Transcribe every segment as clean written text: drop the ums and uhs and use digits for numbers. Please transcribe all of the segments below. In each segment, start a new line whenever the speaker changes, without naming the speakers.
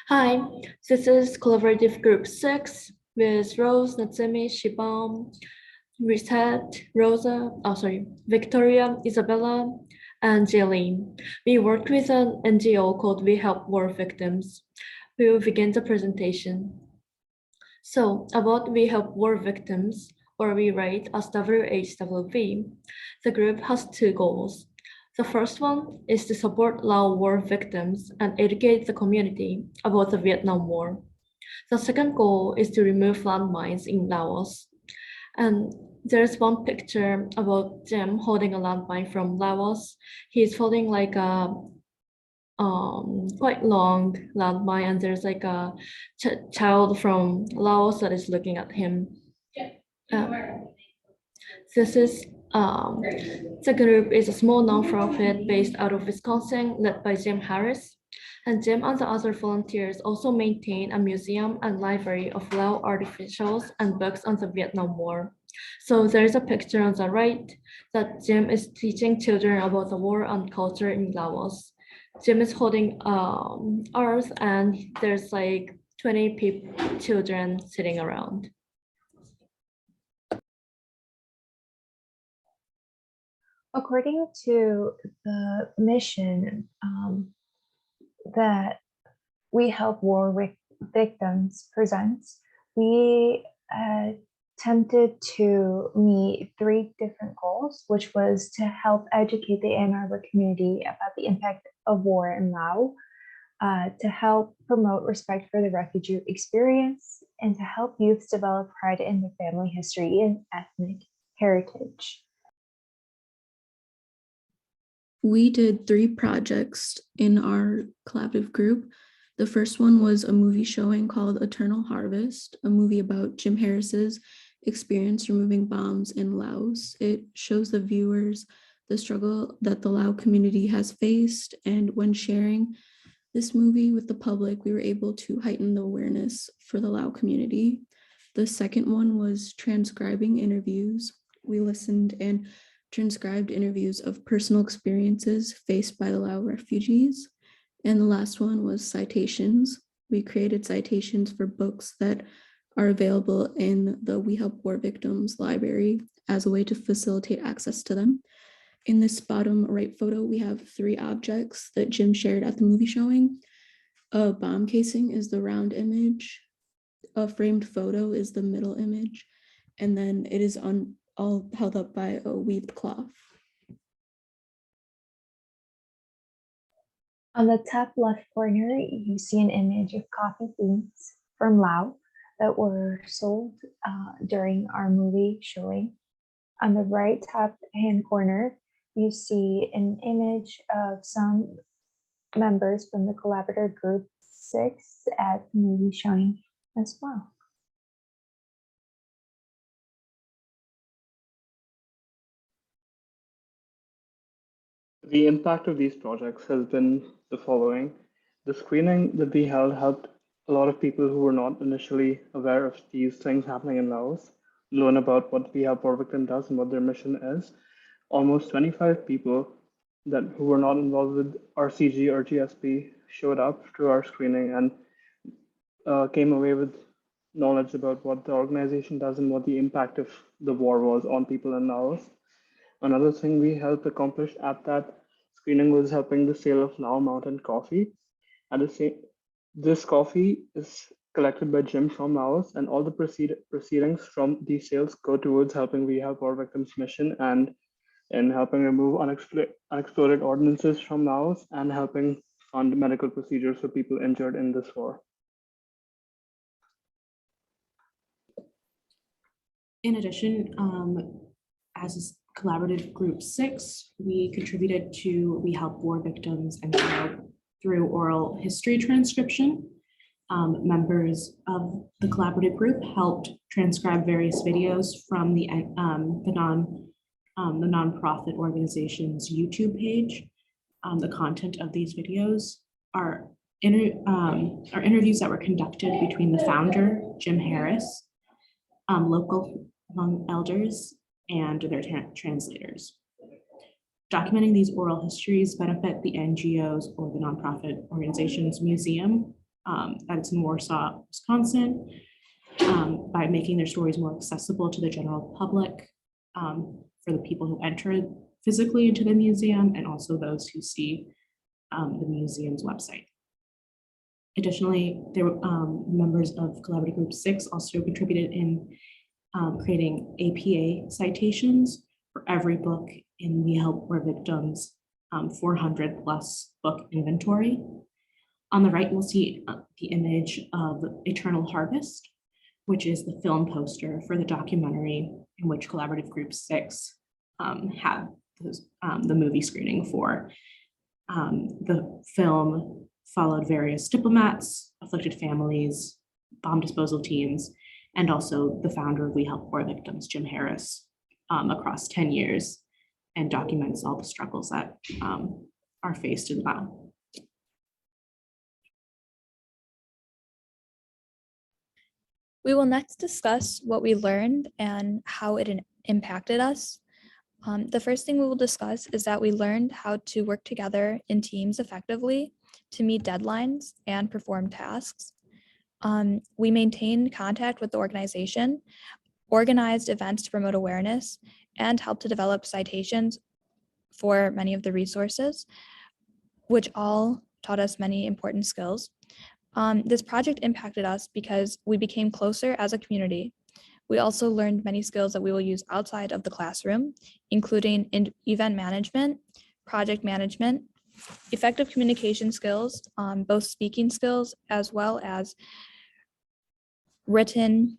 Hi, this is Collaborative Group 6 with Rose, Natsumi, Shibam, Reset, Victoria, Isabella, and Jaylene. We worked with an NGO called We Help War Victims. We will begin the presentation. So, about We Help War Victims, or we write as WHWV, the group has two goals. The first one is to support Lao war victims and educate the community about the Vietnam War. The second goal is to remove landmines in Laos. And there's one picture about Jim holding a landmine from Laos. He's holding like a quite long landmine, and there's like a child from Laos that is looking at him. This is the group is a small nonprofit based out of Wisconsin, led by Jim Harris. And Jim and the other volunteers also maintain a museum and library of Lao artificials and books on the Vietnam War. So there's a picture on the right that Jim is teaching children about the war and culture in Laos. Jim is holding earth, and there's like 20 children sitting around.
According to the mission that We Help War Victims presents, we attempted to meet three different goals, which was to help educate the Ann Arbor community about the impact of war in Laos, to help promote respect for the refugee experience, and to help youths develop pride in their family history and ethnic heritage.
We did 3 projects in our collaborative group. The first one was a movie showing called Eternal Harvest, a movie about Jim Harris's experience removing bombs in Laos. It shows the viewers the struggle that the Lao community has faced, and when sharing this movie with the public, we were able to heighten the awareness for the Lao community. The second one was transcribing interviews. We listened and transcribed interviews of personal experiences faced by the Lao refugees. And the last one was citations. We created citations for books that are available in the We Help War Victims library as a way to facilitate access to them. In this bottom right photo, we have 3 objects that Jim shared at the movie showing. A bomb casing is the round image. A framed photo is the middle image. And then it is all held up by a weaved cloth.
On the top left corner, you see an image of coffee beans from Laos that were sold during our movie showing. On the right top hand corner, you see an image of some members from the collaborative group 6 at the movie showing as well.
The impact of these projects has been the following. The screening that we held helped a lot of people who were not initially aware of these things happening in Laos learn about what We Help War Victims does and what their mission is. Almost 25 people who were not involved with RCG or GSP showed up to our screening and came away with knowledge about what the organization does and what the impact of the war was on people in Laos. Another thing we helped accomplish at that screening was helping the sale of Lao Mountain coffee. This coffee is collected by Jim from Laos, and all the proceedings from these sales go towards helping We Help War Victims mission and in helping remove unexploded ordnances from Laos and helping fund medical procedures for people injured in this war.
In addition, as Collaborative Group 6, we contributed to We Help War Victims and through oral history transcription. Members of the collaborative group helped transcribe various videos from the nonprofit organization's YouTube page. The content of these videos are interviews that were conducted between the founder, Jim Harris, local Hmong elders, and their translators. Documenting these oral histories benefit the NGOs or the nonprofit organization's museum that's in Warsaw, Wisconsin, by making their stories more accessible to the general public, for the people who enter physically into the museum and also those who see the museum's website. Additionally, there were members of Collaborative Group 6 also contributed in creating APA citations for every book in We Help War Victims 400 plus book inventory. On the right, you'll see the image of Eternal Harvest, which is the film poster for the documentary in which Collaborative Group 6 had the movie screening for. The film followed various diplomats, afflicted families, bomb disposal teams, and also the founder of We Help War Victims, Jim Harris, across 10 years, and documents all the struggles that are faced in Lao.
We will next discuss what we learned and how it impacted us. The first thing we will discuss is that we learned how to work together in teams effectively to meet deadlines and perform tasks. We maintained contact with the organization, organized events to promote awareness, and helped to develop citations for many of the resources, which all taught us many important skills. This project impacted us because we became closer as a community. We also learned many skills that we will use outside of the classroom, including event management, project management, effective communication skills, both speaking skills as well as written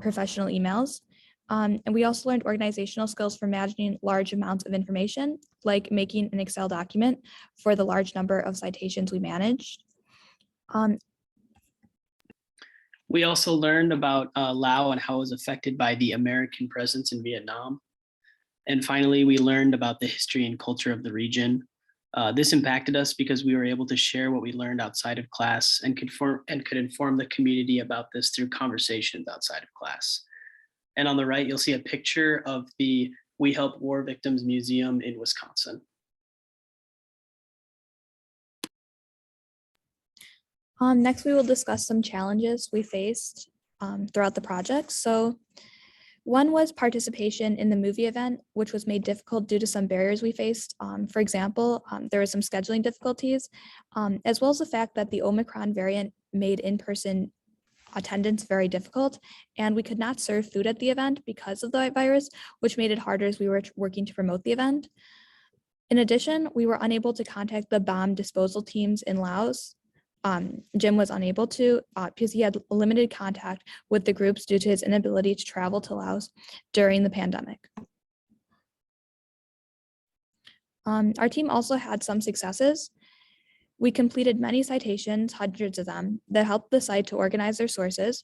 professional emails. And we also learned organizational skills for managing large amounts of information, like making an Excel document for the large number of citations we managed.
We also learned about Lao and how it was affected by the American presence in Vietnam. And finally, we learned about the history and culture of the region. This impacted us because we were able to share what we learned outside of class and could inform the community about this through conversations outside of class. And on the right, you'll see a picture of the We Help War Victims Museum in Wisconsin.
Next, we will discuss some challenges we faced throughout the project. So one was participation in the movie event, which was made difficult due to some barriers we faced. For example, there were some scheduling difficulties, as well as the fact that the Omicron variant made in-person attendance very difficult, and we could not serve food at the event because of the virus, which made it harder as we were working to promote the event. In addition, we were unable to contact the bomb disposal teams in Laos. Jim was unable to because he had limited contact with the groups due to his inability to travel to Laos during the pandemic. Our team also had some successes. We completed many citations, hundreds of them, that helped the site to organize their sources.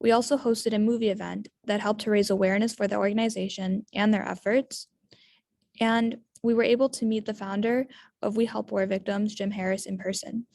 We also hosted a movie event that helped to raise awareness for the organization and their efforts. And we were able to meet the founder of We Help War Victims, Jim Harris, in person.